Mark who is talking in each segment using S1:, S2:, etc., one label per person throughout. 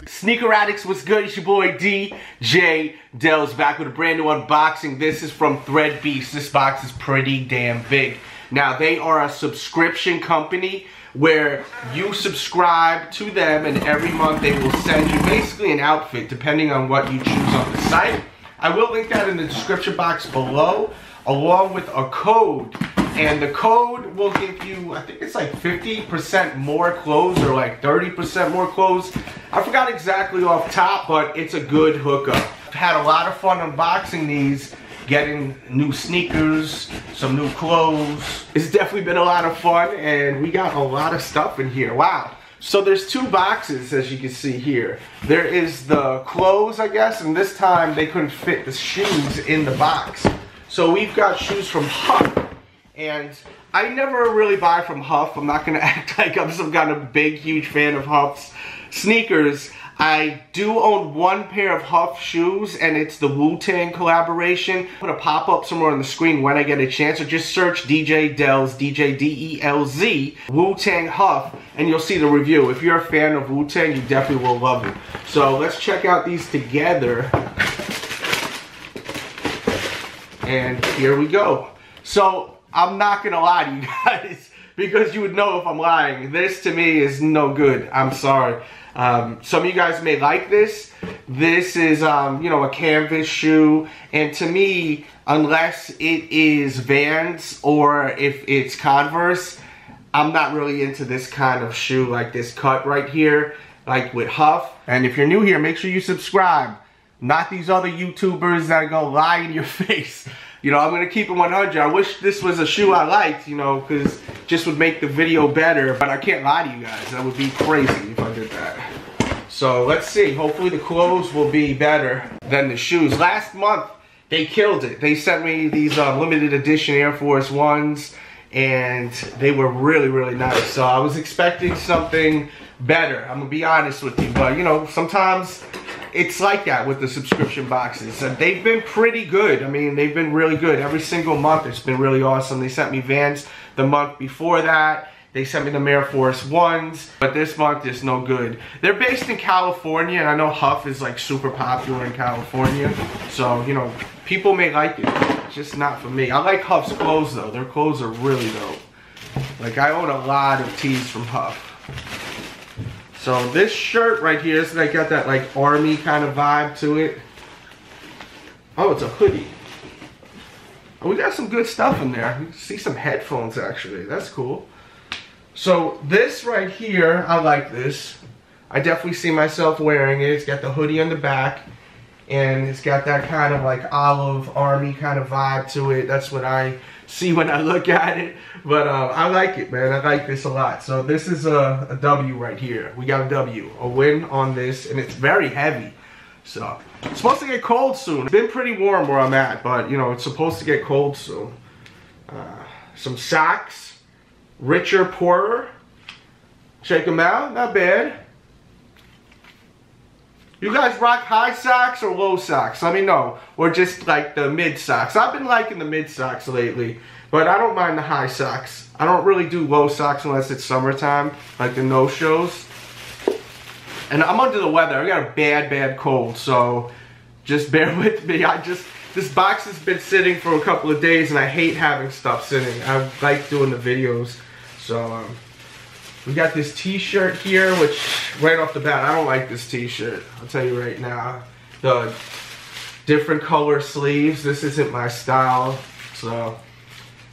S1: Sneaker Addicts, what's good? It's your boy DJ Delz back with a brand new unboxing. This is from Threadbeast. This box is pretty damn big. Now, they are a subscription company where you subscribe to them and every month they will send you basically an outfit depending on what you choose on the site. I will link that in the description box below along with a code. And the code will give you, I think it's like 50% more clothes or like 30% more clothes. I forgot exactly off top, but it's a good hookup. I've had a lot of fun unboxing these, getting new sneakers, some new clothes. It's definitely been a lot of fun and we got a lot of stuff in here. Wow. So there's two boxes, as you can see here. There is the clothes, I guess, and this time they couldn't fit the shoes in the box. So we've got shoes from Huff. And I never really buy from Huff. I'm not going to act like I'm some kind of big, huge fan of Huff's sneakers. I do own one pair of Huff shoes, and it's the Wu-Tang collaboration. I'm going to pop up somewhere on the screen when I get a chance, or just search DJ Delz, DJ D-E-L-Z, Wu-Tang Huff, and you'll see the review. If you're a fan of Wu-Tang, you definitely will love it. So let's check out these together. And here we go. So I'm not gonna lie to you guys because you would know if I'm lying. This to me is no good. I'm sorry. Some of you guys may like this. This is, you know, a canvas shoe, and to me, unless it is Vans or if it's Converse, I'm not really into this kind of shoe like this cut right here, like with Huff. And if you're new here, make sure you subscribe. Not these other YouTubers that are gonna lie in your face. You know, I'm going to keep it 100. I wish this was a shoe I liked, you know, because just would make the video better. But I can't lie to you guys. That would be crazy if I did that. So let's see. Hopefully the clothes will be better than the shoes. Last month, they killed it. They sent me these limited edition Air Force Ones, and they were really, really nice. So I was expecting something better. I'm going to be honest with you. But, you know, sometimes it's like that with the subscription boxes. And they've been pretty good. I mean, they've been really good. Every single month it's been really awesome. They sent me Vans the month before that. They sent me the Air Force Ones. But this month is no good. They're based in California, and I know Huff is like super popular in California. So, you know, people may like it. It's just not for me. I like Huff's clothes though. Their clothes are really dope. Like, I own a lot of tees from Huff. So this shirt right here, is like got that like army kind of vibe to it. Oh, it's a hoodie. Oh, we got some good stuff in there. You can see some headphones actually. That's cool. So this right here, I like this. I definitely see myself wearing it. It's got the hoodie on the back, and it's got that kind of like olive army kind of vibe to it. That's what I see when I look at it. But I like it, man. I like this a lot. So this is a W right here. We got a W, a win on this, and it's very heavy. So it's supposed to get cold soon. It's been pretty warm where I'm at, but you know, it's supposed to get cold soon. Some socks, richer, poorer. Check them out, not bad. You guys rock high socks or low socks? Let me know. Or just like the mid socks. I've been liking the mid socks lately, but I don't mind the high socks. I don't really do low socks unless it's summertime, like the no-shows. And I'm under the weather. I got a bad cold, so just bear with me. This box has been sitting for a couple of days, and I hate having stuff sitting. I like doing the videos. So we got this t-shirt here, which right off the bat, I don't like this t-shirt. I'll tell you right now. The different color sleeves, this isn't my style. So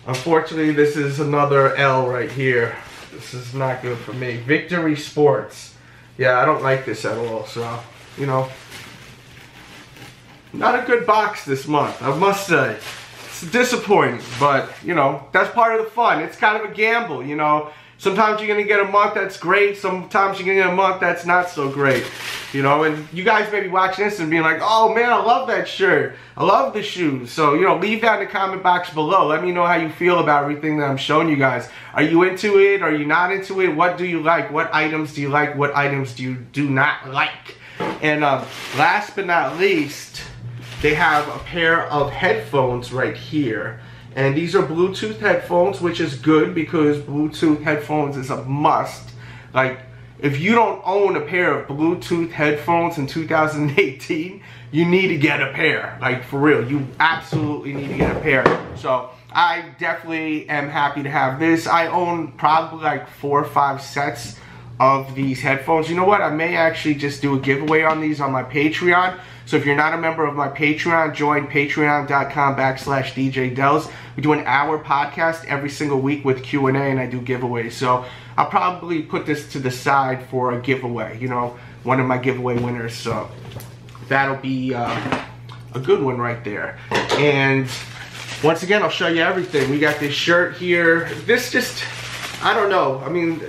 S1: unfortunately, this is another L right here. This is not good for me. Victory Sports. Yeah, I don't like this at all. So, you know, not a good box this month, I must say. It's disappointing, but, you know, that's part of the fun. It's kind of a gamble, you know. Sometimes you're going to get a month that's great. Sometimes you're going to get a month that's not so great. You know, and you guys may be watching this and being like, oh man, I love that shirt. I love the shoes. So, you know, leave that in the comment box below. Let me know how you feel about everything that I'm showing you guys. Are you into it? Are you not into it? What do you like? What items do you like? What items do you do not like? And last but not least, they have a pair of headphones right here. And these are Bluetooth headphones, which is good because Bluetooth headphones is a must. Like, if you don't own a pair of Bluetooth headphones in 2018, you need to get a pair. Like, for real, you absolutely need to get a pair. So I definitely am happy to have this. I own probably like 4 or 5 sets of these headphones. You know what? I may actually just do a giveaway on these on my Patreon. So if you're not a member of my Patreon, join patreon.com/DJ Delz. We do an hour podcast every single week with Q&A, and I do giveaways. So I'll probably put this to the side for a giveaway, you know, one of my giveaway winners. So that'll be a good one right there. And once again, I'll show you everything. We got this shirt here. This just, I don't know. I mean,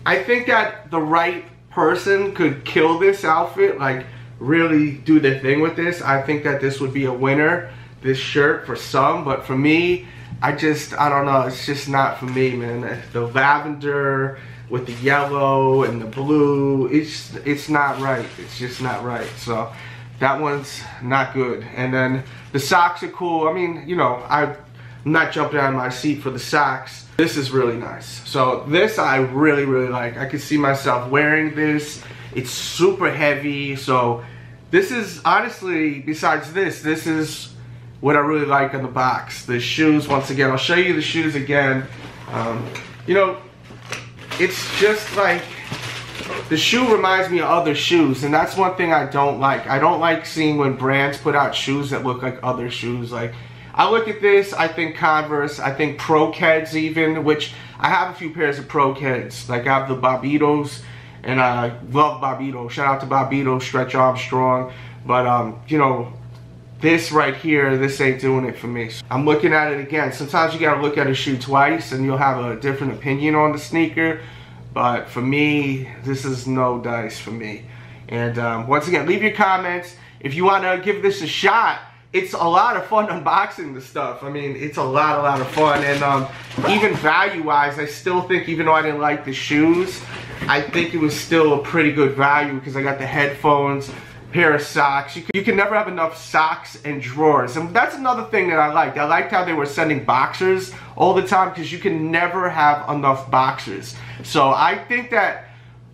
S1: I think that the right person could kill this outfit, like really do their thing with this. I think that this would be a winner, this shirt, for some. But for me, I don't know. It's just not for me, man. The lavender with the yellow and the blue, it's not right. It's just not right. So that one's not good. And then the socks are cool. I mean, you know, I'm not jumping out of my seat for the socks. This is really nice. So this I really, really like. I can see myself wearing this. It's super heavy. So this is, honestly, besides this is what I really like on the box. The shoes, once again, I'll show you the shoes again. You know, it's just like, the shoe reminds me of other shoes, and that's one thing I don't like. I don't like seeing when brands put out shoes that look like other shoes. Like, I look at this, I think Converse, I think Pro Keds even, which I have a few pairs of Pro Keds. Like, I have the Bobitos, and I love Bobito. Shout out to Bobito, Stretch Armstrong. But, you know, this right here, this ain't doing it for me. I'm looking at it again. Sometimes you gotta look at a shoe twice and you'll have a different opinion on the sneaker. But for me, this is no dice for me. And once again, leave your comments. If you wanna give this a shot, it's a lot of fun unboxing the stuff. I mean, it's a lot of fun. And even value-wise, I still think, even though I didn't like the shoes, I think it was still a pretty good value because I got the headphones, pair of socks. You can never have enough socks and drawers. And that's another thing that I liked. I liked how they were sending boxers all the time because you can never have enough boxers. So I think that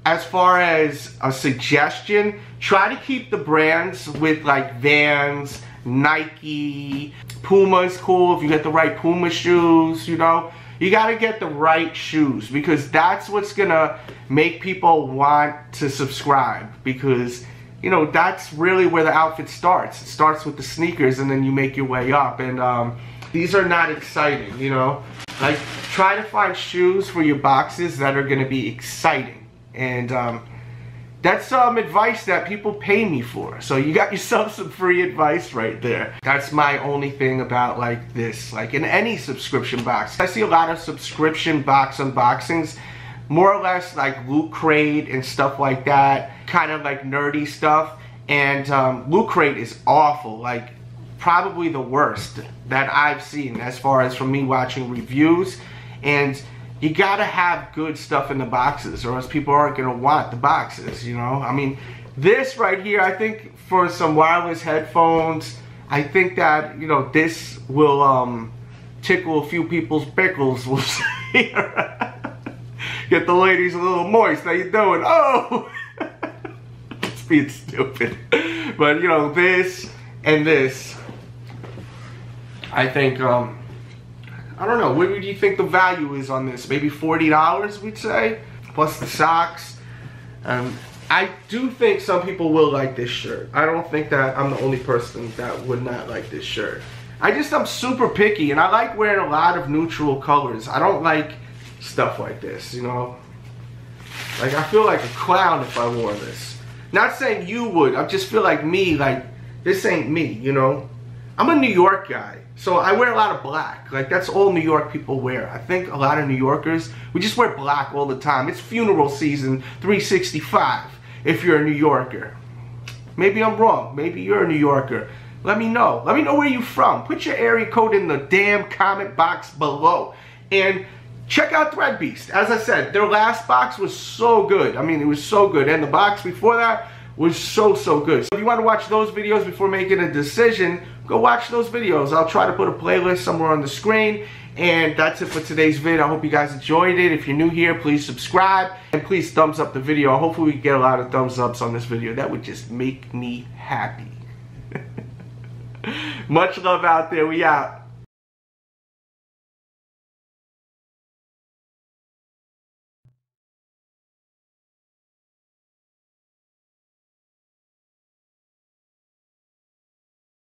S1: as far as a suggestion, try to keep the brands with like Vans, Nike, Puma's cool if you get the right Puma shoes, you know. You gotta get the right shoes because that's what's gonna make people want to subscribe, because you know, that's really where the outfit starts. It starts with the sneakers and then you make your way up. And these are not exciting, you know. Like, try to find shoes for your boxes that are gonna be exciting. And that's advice that people pay me for. So you got yourself some free advice right there. That's my only thing about like this, like in any subscription box. I see a lot of subscription box unboxings, more or less like Loot Crate and stuff like that, kind of like nerdy stuff. And Loot Crate is awful, like probably the worst that I've seen as far as from me watching reviews. And you gotta have good stuff in the boxes or else people aren't gonna want the boxes, you know? I mean, this right here, I think for some wireless headphones, I think that, you know, this will tickle a few people's pickles, we'll see. Get the ladies a little moist. How you doing? Oh! It's being stupid. But, you know, this and this, I think, I don't know, what do you think the value is on this? Maybe $40, we'd say? Plus the socks. I do think some people will like this shirt. I don't think that I'm the only person that would not like this shirt. I'm super picky, and I like wearing a lot of neutral colors. I don't like stuff like this, you know? Like, I feel like a clown if I wore this. Not saying you would, I just feel like me, like, this ain't me, you know? I'm a New York guy, so I wear a lot of black. Like, that's all New York people wear. I think a lot of New Yorkers, we just wear black all the time. It's funeral season, 365, if you're a New Yorker. Maybe I'm wrong. Maybe you're a New Yorker. Let me know. Let me know where you're from. Put your area code in the damn comment box below. And check out Threadbeast. As I said, their last box was so good. I mean, it was so good. And the box before that was so good. So if you want to watch those videos before making a decision, go watch those videos. I'll try to put a playlist somewhere on the screen. And that's it for today's vid. I hope you guys enjoyed it. If you're new here, please subscribe. And please thumbs up the video. Hopefully we get a lot of thumbs ups on this video. That would just make me happy. Much love out there. We out.